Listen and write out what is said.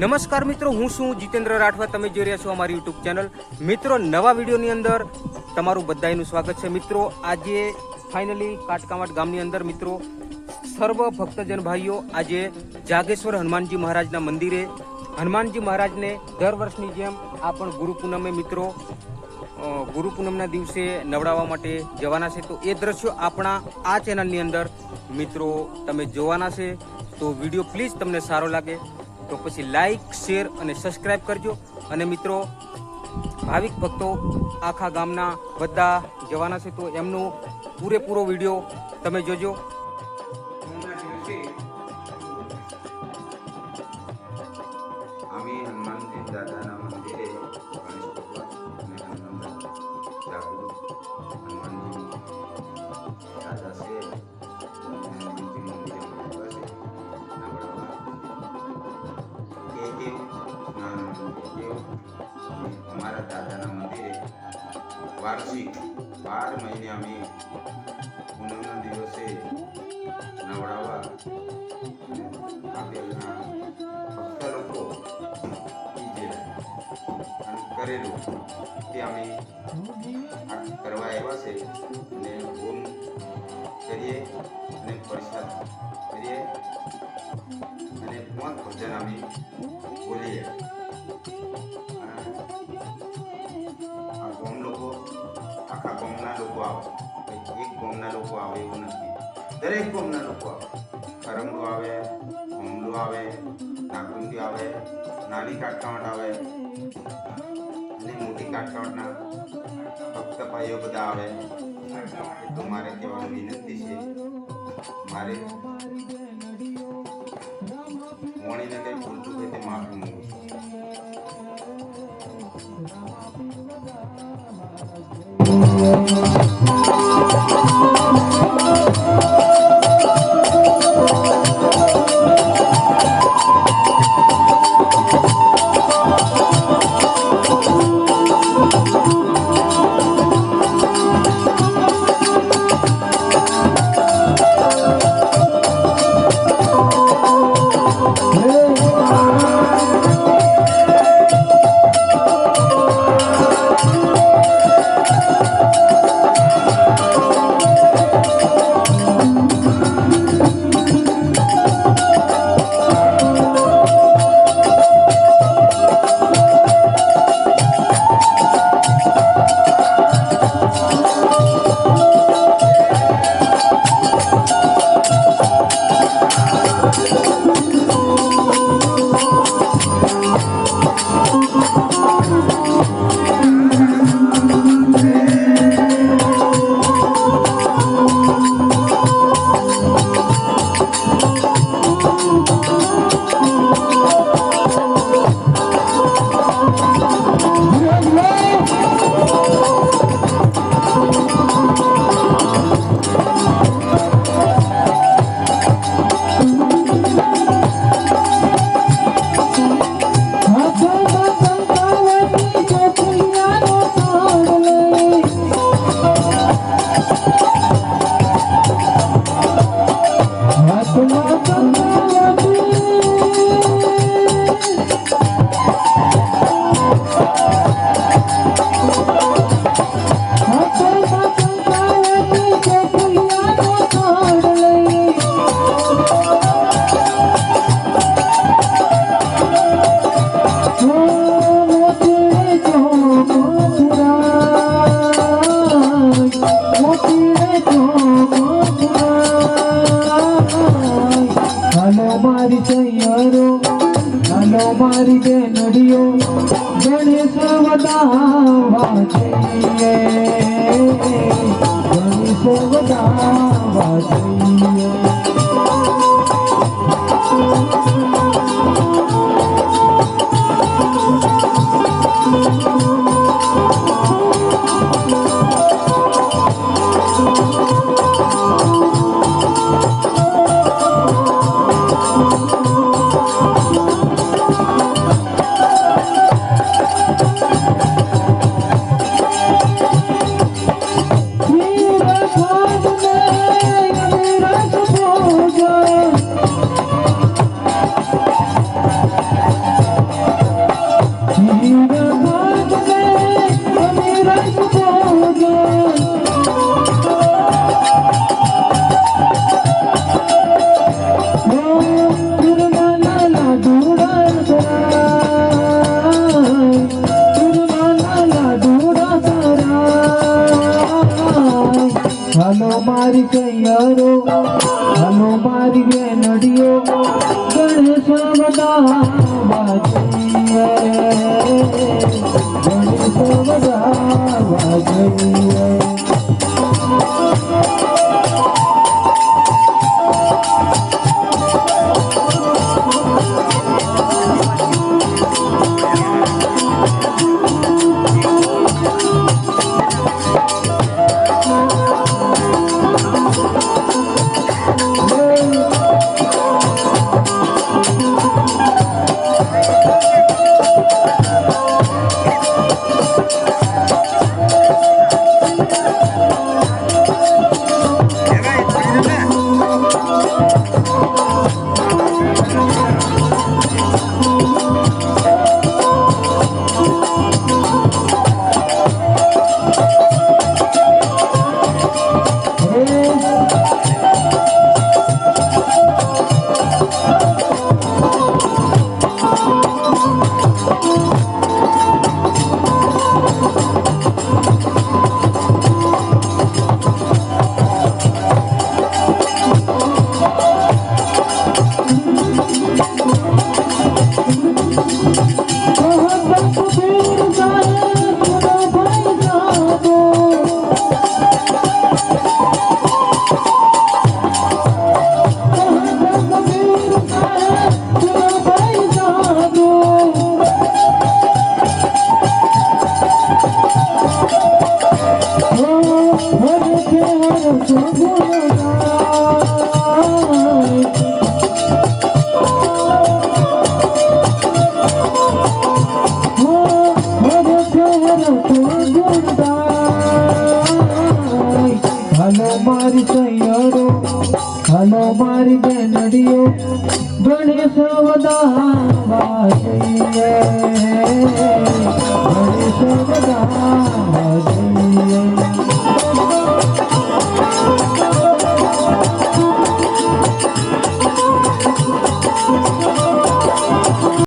નમસ્કાર મિત્રો, હું છું જીતેન્દ્ર રાઠવા. તમે જોઈ રહ્યા છો અમારી યુટ્યુબ ચેનલ. મિત્રો, નવા વિડીયોની અંદર તમારું બધાનું સ્વાગત છે. મિત્રો, આજે ફાઇનલી કાટકામાટ ગામની અંદર મિત્રો સર્વ ભક્તજન ભાઈઓ આજે જાગેશ્વર હનુમાનજી મહારાજના મંદિરે હનુમાનજી મહારાજને દર વર્ષની જેમ આ પણ ગુરુ પૂનમે મિત્રો ગુરુ પૂનમના દિવસે નવડાવવા માટે જવાના છે. તો એ દ્રશ્યો આપણા આ ચેનલની અંદર મિત્રો તમે જોવાના છે. તો વિડીયો પ્લીઝ તમને સારો લાગે તો પછી લાઈક, શેર અને સબસ્ક્રાઇબ કરજો. અને મિત્રો ભાવિક ભક્તો આખા ગામના બધા જવાના છે, તો એમનો પૂરેપૂરો વિડીયો તમે જોજો. आम्ही हनुमानजी दादाना मंदिरे गणेश भगवान અને હનુમાન જાગૃત હનુમાનજી દાદા છે હનુમાનજી મંદિરે મળવા છે નવડાવવા કે દેવ અમારા દાદાના મંદિરે વાર્ષિક 12 મહિને અમે પૂનમના દિવસે નવડાવવા આપેલા ભક્ત લોકો કરેલું તે અમે કરવા આવ્યા છે. અને હોમ કરીએ અને પ્રસાદ કરીએ અને પાંચ ભજન અમે બોલીએ. આ ગામ લોકો આખા ગામના લોકો આવે, એક ગામના લોકો આવે એવું નથી. દરેક ગામના લોકો આવે. કરમડું આવે, હોમલું આવે, નાગુંદી આવે, નાની કાટકામટ આવે અને મોટી કાટકામટના ભક્ત ભાઈઓ બધા આવે. તો મારે કહેવાની વિનંતી છે, મારે મોણીને કંઈ ભૂલતું હોય તે માફી માંગુ છું. મારી જે નડીઓ ગણેશ વધાવા જઈએ, ગણેશ વધાવા જઈએ. Mira, મારી સૈયરો હાલો મારી બેનડીઓ ગણેશ વધાવવા જઈએ ગણેશ વધાવવા જઈએ હાલો મારી સૈયરો હાલો મારી બેનડીઓ ગણેશ વધાવવા જઈએ